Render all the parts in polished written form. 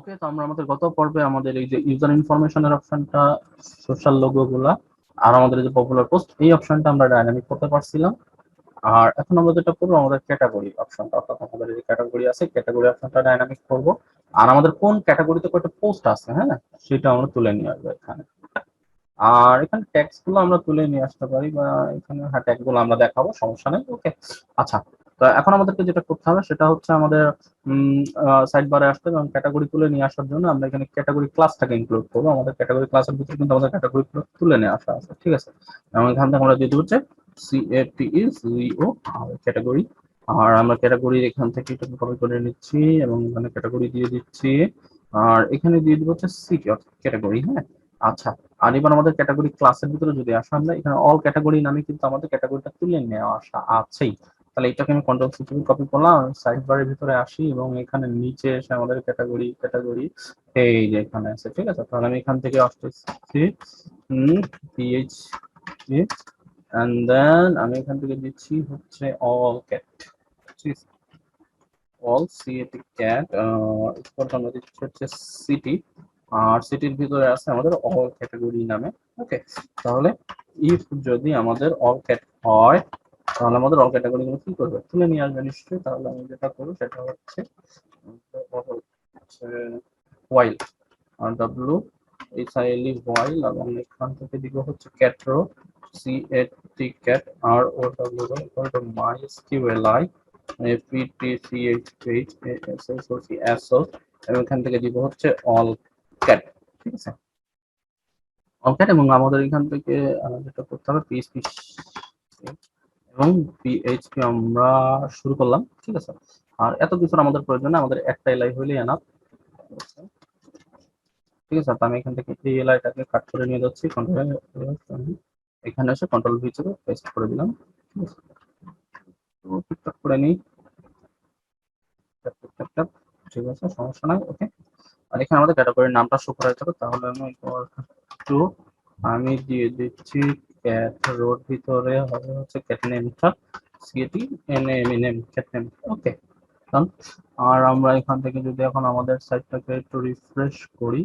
ওকে, তো আমরা আমাদের গত পর্বে আমাদের এই যে ইউজার ইনফরমেশনের অপশনটা, সোশ্যাল লোগো গুলা আর আমাদের যে পপুলার পোস্ট এই অপশনটা আমরা ডাইনামিক করতে পারছিলাম। আর এখন আমরা যেটা করবো আমাদের ক্যাটাগরি অপশনটা, অর্থাৎ আমাদের যে ক্যাটাগরি আছে ক্যাটাগরি অপশনটা ডাইনামিক করব। আর আমাদের কোন ক্যাটাগরিতে কয়টা পোস্ট আছে, হ্যাঁ, সেটা আমরা তুলে নিয়ে আসবো এখানে। আর এখানে ট্যাক্স গুলো আমরা তুলে নিয়ে আসতে পারি, বা এখানে হ্যাঁ ট্যাগ গুলো আমরা দেখাবো, সমস্যা নেই। ওকে, আচ্ছা। তো এখন আমাদেরকে যেটা করতে হবে সেটা হচ্ছে আমাদের সাইড বারে আসতে এবং ক্যাটাগরি তুলে নিয়ে আসার জন্য আমরা এখানে ক্যাটাগরি ক্লাসটাকে ইনক্লুড করবো। আমাদের ক্যাটাগরি ক্লাসের ভিতরে কিন্তু আমাদের ক্যাটাগরি তুলে নিয়ে আসা আছে, ঠিক আছে। এবং এখান থেকে আমরা দিয়ে হচ্ছে CATEGO ক্যাটাগরি। আর আমরা ক্যাটাগরি এখান থেকে এটা কপি করে নিচ্ছি এবং এখানে ক্যাটাগরি দিয়ে দিচ্ছি। আর এখানে দিয়ে দিব হচ্ছে সিটি ক্যাটাগরি, হ্যাঁ। আচ্ছা, আর এবার আমাদের ক্যাটাগরি ক্লাসের ভিতরে যদি আসা, আমরা এখানে অল ক্যাটাগরি নামে কিন্তু আমাদের ক্যাটাগরিটা তুলে নেওয়া আসা আছেই। তাহলে এটাকে আমি কন্ট্রোল সি টিপে কপি করলাম, সাইড বারের ভিতরে আসি এবং এখানে নিচে এসে আমাদের ক্যাটাগরি ক্যাটাগরি এই যে এখানে আছে, ঠিক আছে। তাহলে আমি এখান থেকে আসতেছি PHP and then আমি এখান থেকে দিচ্ছি হচ্ছে all cat, all CAT cat. এরপর আমরা দিচ্ছি হচ্ছে সিটি, আর সিটির ভিতরে আছে আমাদের অল ক্যাটাগরি নামে। ওকে, তাহলে ইফ যদি আমাদের অল ক্যাট হয় তাহলে আমাদের অল ক্যাটাগরি গুলো কি করবে, তুলে নিয়ে আসবে নিশ্চয়ই। তাহলে আমি যেটা করবো সেটা হচ্ছে ওয়াইল WHILE ওয়াইল, এবং এখান থেকে দিব হচ্ছে ক্যাট্রো CAT cat ROW MySQLi PTCH8ASSOC এবং এখান থেকে দিব হচ্ছে অল ক্যাট, ঠিক আছে, অল ক্যাট। এবং আমাদের এখান থেকে যেটা করতে হবে PHP এবং PHP আমরা শুরু করলাম, ঠিক আছে। আর এত কিছুর আমাদের প্রয়োজন না, আমাদের একটা এলাই হইলেই এনাফ, ঠিক আছে। তো আমি এখান থেকে এই এলাইটাকে কাট করে নিয়ে যাচ্ছি, এখানে এসে কন্ট্রোল ভি চেপে পেস্ট করে দিলাম, ঠিক আছে। তো ঠিকঠাক করে নিই, ঠিক আছে, সমস্যা নাই। ওকে, আর এখানে আমাদের ক্যাটাগরির নামটা শো করা যাবে। তাহলে আমি টু আমি দিয়ে দিচ্ছি ক্যাট রোড, ভিতরে হবে হচ্ছে ক্যাট নেমটা CATNAM ক্যাট নেম। ওকে, আর আমরা এখান থেকে যদি এখন আমাদের সাইটটাকে একটু রিফ্রেশ করি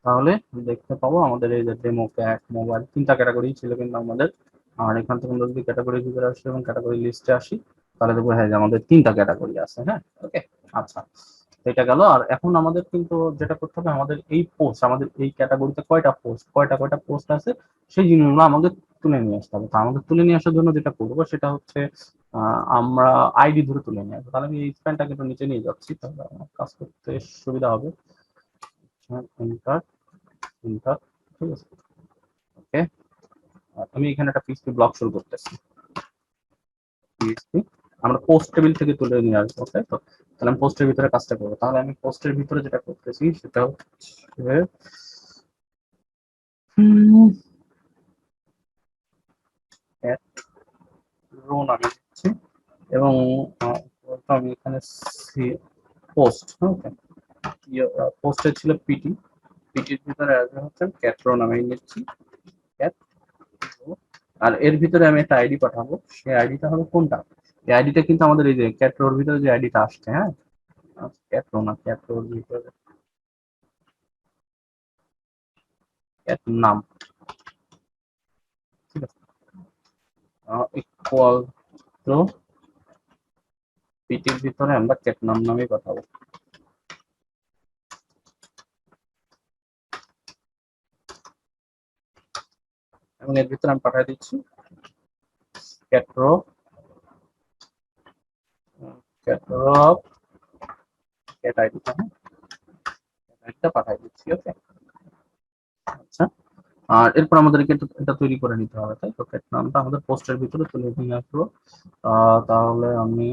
তাহলে দেখতে পাবো আমাদের এই যে ডেমো ক্যাট মোবাইল তিনটা ক্যাটাগরি ছিল কিন্তু আমাদের। আর এখান থেকে আমরা যদি ক্যাটাগরির ভিতরে আসি এবং ক্যাটাগরি লিস্টে আসি তাহলে দেখবো হ্যাঁ যে আমাদের তিনটা ক্যাটাগরি আছে, হ্যাঁ। ওকে, আচ্ছা, এটা গেল। আর এখন আমাদের কিন্তু যেটা করতে হবে, আমাদের এই পোস্ট, আমাদের এই ক্যাটাগরিতে কয়টা পোস্ট, কয়টা কয়টা পোস্ট আছে সেই জিনিসগুলো আমাদের তুলে নিয়ে আসতে হবে। তো আমাদের তুলে নিয়ে আসার জন্য যেটা করবো সেটা হচ্ছে আমরা আইডি ধরে তুলে নিয়ে আসবো। তাহলে আমি এই স্প্যানটাকে একটু নিচে নিয়ে যাচ্ছি, তাহলে আমার কাজ করতে সুবিধা হবে। এন্টার এন্টার, ঠিক আছে। ওকে, আমি এখানে একটা পিএইচপি ব্লক শুরু করতেছি। পিএইচপি আমরা পোস্ট টেবিল থেকে তুলে নিয়ে আসবো, তাই তো। তাহলে আমি পোস্টের ভিতরে কাজটা করবো। তাহলে আমি পোস্টের ভিতরে যেটা করতেছি সেটা হচ্ছে রো নামে দিচ্ছি এবং আমি এখানে পোস্ট, ওকে, পোস্টে ছিল পিটি, পিটির ভিতরে আসবে হচ্ছে ক্যাট্রো নামে নিচ্ছি ক্যাট। আর এর ভিতরে আমি একটা আইডি পাঠাবো, সেই আইডিটা হবে কোনটা, এই আইডিটা কিন্তু আমাদের এই যে ক্যাট্রোর ভিতরে যে আইডিটা আসছে, হ্যাঁ, ক্যাট্রো না, ক্যাট্রোর ভিতরে ক্যাট নাম, ঠিক আছে, ইকুয়াল টু পিটির ভিতরে আমরা ক্যাট নাম নামে পাঠাবো। এবং এর ভিতরে আমি পাঠিয়ে দিচ্ছি ক্যাট্রো ক্যাট্রো ক্যাট আইডিটা, হ্যাঁ, আইডিটা পাঠিয়ে দিচ্ছি। ওকে, আচ্ছা। আর এরপর আমাদেরকে এটা তৈরি করে নিতে হবে, তাই তো। ক্যাট নামটা আমাদের পোস্টের ভিতরে তুলে নিয়ে আসবো। তাহলে আমি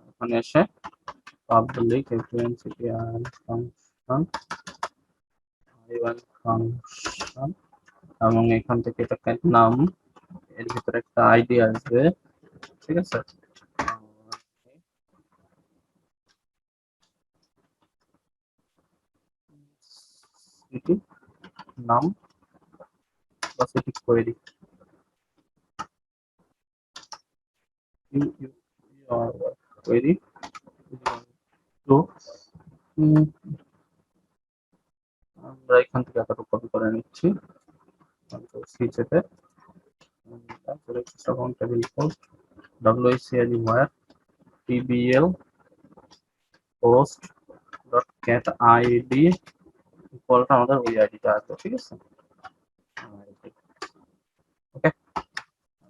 এখানে এসে পাবলিক ফাংশন এবং এখান থেকে এটা ক্যাট নাম, এর ভিতরে একটা আইডি আসবে, ঠিক আছে। নাম বা সেটি কোয়েরি কোয়েরি টু আমরা এখান থেকে এতটুকু কপি করে নিচ্ছি, সি চেপে, তারপরে table post wcl where tbl post dot get id ইকুয়ালটা আমাদের ওই আইডিটা আছে, ঠিক আছে। ওকে,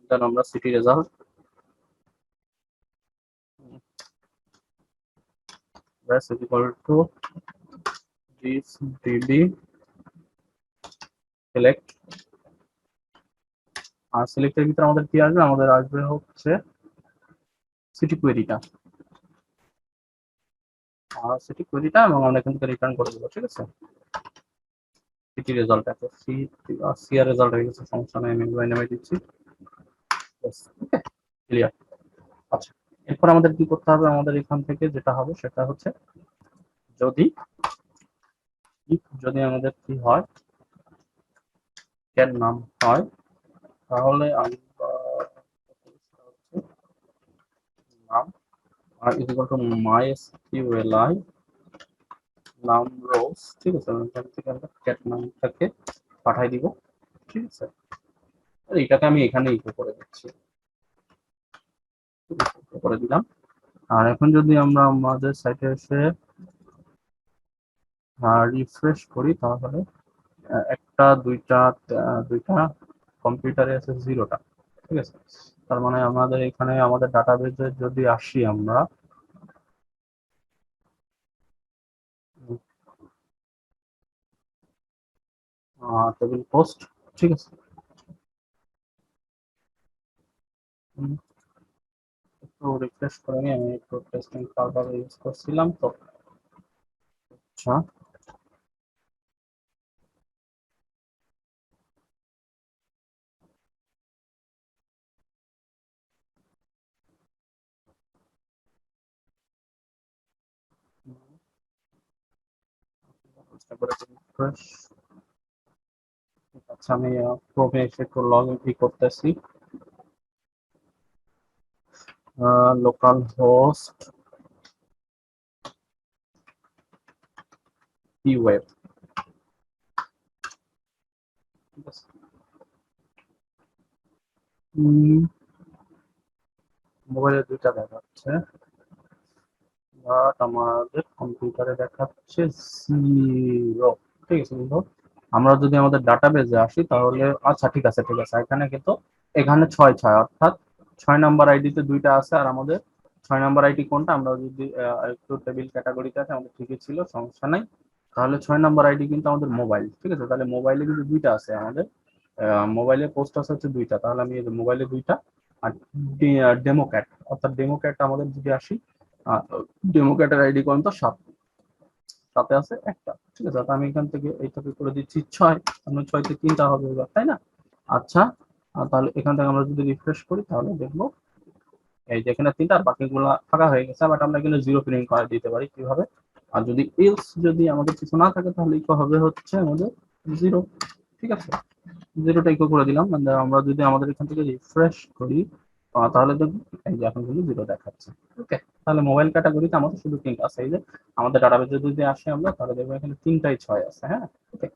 দেন আমরা city result is equal to this db select, আর সিলেক্টের ভিতরে আমাদের কি আসবে, আমাদের আসবে হচ্ছে সিটি কোয়েরিটা, আর সিটি কোয়েরিটা, এবং আমরা এখান থেকে রিটার্ন করে দেবো, ঠিক আছে। সিটি রেজাল্ট আছে, সি আর রেজাল্ট হয়ে গেছে, সমস্যা নেই, আমি নামে দিচ্ছি। ওকে, ক্লিয়ার। আচ্ছা, এরপর আমাদের কি করতে হবে, আমাদের এখান থেকে যেটা হবে সেটা হচ্ছে যদি যদি আমাদের কি হয়, এর নাম হয়, তাহলে আমরা নাম আর ইকুয়াল টু MySQL নাম রোজ, ঠিক আছে। এখান থেকে আমরা ক্যাট নামটাকে পাঠাই দিব, ঠিক আছে। আর এটাকে আমি এখানে ইকো করে দিচ্ছি, করে দিলাম। আর এখন যদি আমরা আমাদের সাইটে এসে রিফ্রেশ করি, তাহলে একটা দুইটা কম্পিউটারে আছে জিরোটা, ঠিক আছে। তার মানে আমাদের এখানে আমাদের ডাটাবেজে যদি আসি আমরা, টেবিল পোস্ট, ঠিক আছে। একটু রিফ্রেশ করে নিই, আমি একটু টেস্টিং সার্ভার ইউজ করছিলাম তো। আচ্ছা, রিফ্রেশ। আচ্ছা, আমি ক্রোমে এসে একটু লগ ইন করতেছি, লোকাল হোস্ট পি ওয়েব, ঠিক আছে। মোবাইলে দুইটা দেখাচ্ছে, বাট আমাদের কম্পিউটারে দেখাচ্ছে জিরো, ঠিক আছে। কিন্তু আমরা যদি আমাদের ডাটাবেজে আসি তাহলে, আচ্ছা ঠিক আছে ঠিক আছে, এখানে কিন্তু এখানে 6 6, অর্থাৎ 6 নাম্বার আইডিতে দুইটা আছে, আর আমাদের 6 নাম্বার আইডি কোনটা, আমরা যদি একটু টেবিল ক্যাটাগরিতে আছে, আমাদের ঠিকই ছিল, সমস্যা নাই। তাহলে 6 নাম্বার আইডি কিন্তু আমাদের মোবাইল, ঠিক আছে। তাহলে মোবাইলে কিন্তু দুইটা আছে আমাদের, মোবাইলে পোস্ট আছে হচ্ছে দুইটা, তাহলে আমি মোবাইলে দুইটা, আর ডেমো ক্যাট, অর্থাৎ ডেমো ক্যাট আমাদের যদি আসি, ডেমো ক্যাটের আইডি কোন, তো 7, সাথে আছে একটা, ঠিক আছে। আমি এখান থেকে এইটাকে করে দিচ্ছি 6, আমরা 6 তে 3টা হবে এবার, তাই না? আচ্ছা, তাহলে এখান থেকে আমরা যদি রিফ্রেশ করি তাহলে দেখবো এই যে এখানে 3টা, আর বাকিগুলো ফাঁকা হয়ে গেছে, বাট আমরা কিন্তু জিরো প্রিন্ট করে দিতে পারি কিভাবে। আর যদি এলস যদি আমাদের কিছু না থাকে তাহলে ইকো হবে হচ্ছে আমাদের জিরো, ঠিক আছে। জিরোটা ইকো করে দিলাম, মানে আমরা যদি আমাদের এখান থেকে রিফ্রেশ করি, তাহলে দেখবো এই যে এখন কিন্তু জিরো দেখাচ্ছে। ওকে, তাহলে মোবাইল ক্যাটাগরিতে আমাদের শুধু 3টা আছে, এই যে আমাদের ডাটাবেজে যদি আসি আমরা, তাহলে দেখবো এখানে 3টাই 6 আছে, হ্যাঁ। ওকে,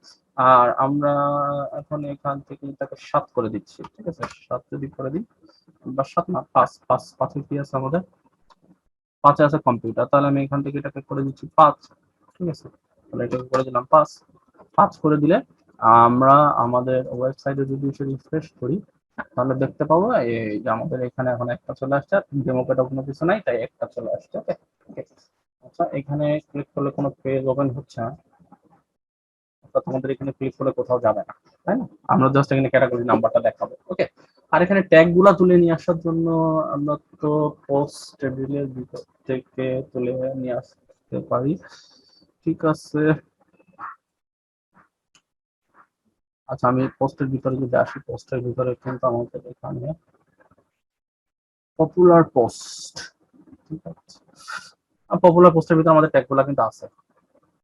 আর আমরা এখন এখান থেকে তাকে 7 করে দিচ্ছি, ঠিক আছে। 7 যদি করে দিই, বা 7 না, 5, 5 কি আছে আমাদের, 5 আছে কম্পিউটার, তাহলে আমি এখান থেকে এটাকে করে দিচ্ছি 5, ঠিক আছে। তাহলে এটাকে করে দিলাম 5, 5 করে দিলে আমরা আমাদের ওয়েবসাইটে যদি এসে রিফ্রেশ করি, তাহলে দেখতে পাবো এই যে আমাদের এখানে এখন একটা চলে আসছে, ডেমোকেট কোনো কিছু নাই, তাই একটা চলে আসছে। ওকে, আচ্ছা, এখানে ক্লিক করলে কোনো পেজ ওপেন হচ্ছে না, অর্থাৎ আমাদের এখানে ক্লিক করলে কোথাও যাবে না, তাই না? আমরা জাস্ট এখানে ক্যাটাগরি নাম্বারটা দেখাবো। ওকে, আর এখানে ট্যাগ গুলা তুলে নিয়ে আসার জন্য আমরা তো পোস্ট টেবিলের ভিতর থেকে তুলে নিয়ে আসতে পারি, ঠিক আছে। আচ্ছা, আমি পোস্টের ভিতরে যদি আসি, পোস্টের ভিতরে কিন্তু আমাদের এখানে পপুলার পোস্ট, ঠিক আছে। পপুলার পোস্টের ভিতরে আমাদের ট্যাগ গুলা কিন্তু আছে,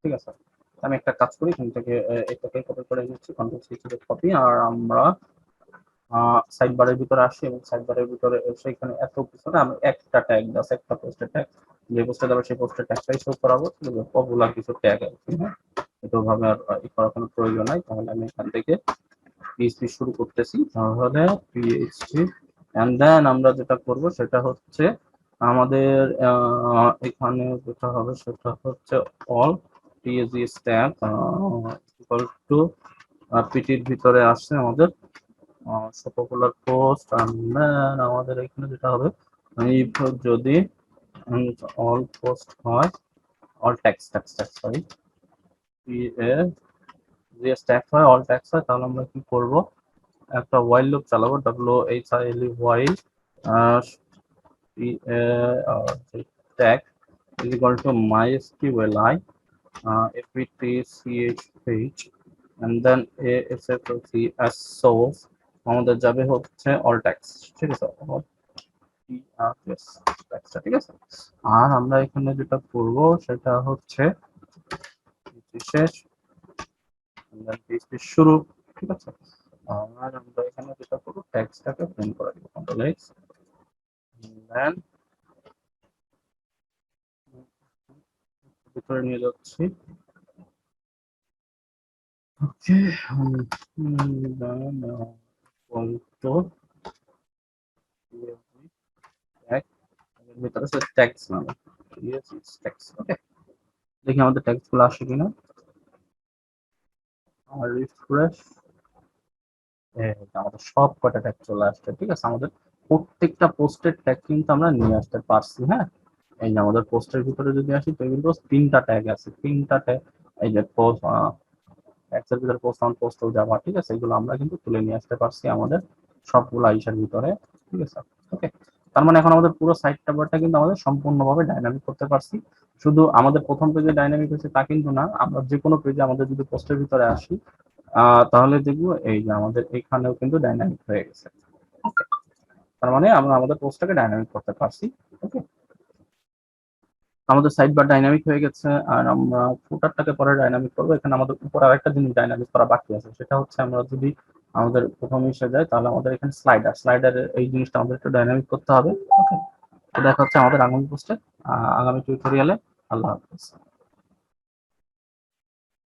ঠিক আছে। আমি একটা কাজ করি, এখান থেকে এটাকে কপি করে নিচ্ছি, কন্ট্রোল সি কপি, আর আমরা সাইড বারের ভিতরে আসি, এবং সাইড বারের ভিতরে এসে এখানে এত কিছু না, আমি একটা ট্যাগ, জাস্ট একটা পোস্টের ট্যাগ যে পোস্টে দেবো সেই পোস্টের ট্যাগটাই শো করাবো, পপুলার কিছু ট্যাগ আর কি। হ্যাঁ, এটা ভাবে আর করার কোনো প্রয়োজন নাই। তাহলে আমি এখান থেকে পিএইচপি শুরু করতেছি। তাহলে পিএইচপি এন্ড দেন আমরা যেটা করব সেটা হচ্ছে আমাদের এখানে যেটা হবে সেটা হচ্ছে all TSG stack equal to পিটির ভিতরে আসছে আমাদের পপুলার পোস্ট, এন্ড দেন আমাদের এখানে যেটা হবে যদি অল পোস্ট হয়, অল ট্যাক্স সরি যে স্ট্যাক হয় অল ট্যাক্স হয়, তাহলে আমরা কি করব, একটা while লুপ চালাবো, WHILE while tag is equal to MySQL FETCH and then ASFC as source আমাদের যাবে হচ্ছে all tags, ঠিক আছে, ঠিক আছে। আর আমরা এখানে যেটা করব সেটা হচ্ছে শেষ শুরু, ঠিক আছে। আর আমরা এখানে যেটা করবো ট্যাক্সটাকে প্রিন্ট করে দিব, কন্ট্রোল এক্স, দেন ভিতরে নিয়ে যাচ্ছি। ওকে, ভিতরে ট্যাক্স নামে, ওকে। দেখি আমাদের ট্যাক্স গুলো আসে কিনা, আর রিফ্রেশ, আমাদের সব কটা ট্যাগ চলে আসছে, ঠিক আছে। আমাদের প্রত্যেকটা পোস্টের ট্যাগ কিন্তু আমরা নিয়ে আসতে পারছি। হ্যাঁ, এই যে আমাদের পোস্টের ভিতরে যদি আসি তো কিন্তু 3টা ট্যাগ আছে, 3টা ট্যাগ, এই যে পোস্ট ট্যাগের ভিতরে পোস্ট অন পোস্ট যাওয়া, ঠিক আছে, এগুলো আমরা কিন্তু তুলে নিয়ে আসতে পারছি আমাদের সবগুলো আইসার ভিতরে, ঠিক আছে। ওকে, তার মানে এখন আমাদের পুরো সাইট টাবারটা কিন্তু আমাদের সম্পূর্ণভাবে ডাইনামিক করতে পারছি। শুধু আমাদের প্রথম পেজে ডাইনামিক হয়েছে তা কিন্তু না, আমরা যে কোনো পেজে আমাদের যদি পোস্টের ভিতরে আসি তাহলে দেখবো এই যে আমাদের এখানেও কিন্তু ডাইনামিক হয়ে গেছে। তার মানে আমরা আমাদের পোস্টটাকে ডাইনামিক করতে পারছি। ওকে, আমাদের সাইড বার ডাইনামিক হয়ে গেছে, আর আমরা ফুটারটাকে পরে ডাইনামিক করবো। এখানে আমাদের উপর আরেকটা জিনিস ডাইনামিক করা বাকি আছে, সেটা হচ্ছে আমরা যদি আমাদের প্রথমে এসে যাই তাহলে আমাদের এখানে স্লাইডারের এই জিনিসটা আমাদের একটু ডাইনামিক করতে হবে। ওকে, তো দেখা হচ্ছে আমাদের আগামী পোস্টে, আগামী টিউটোরিয়ালে। আল্লাহ হাফেজ।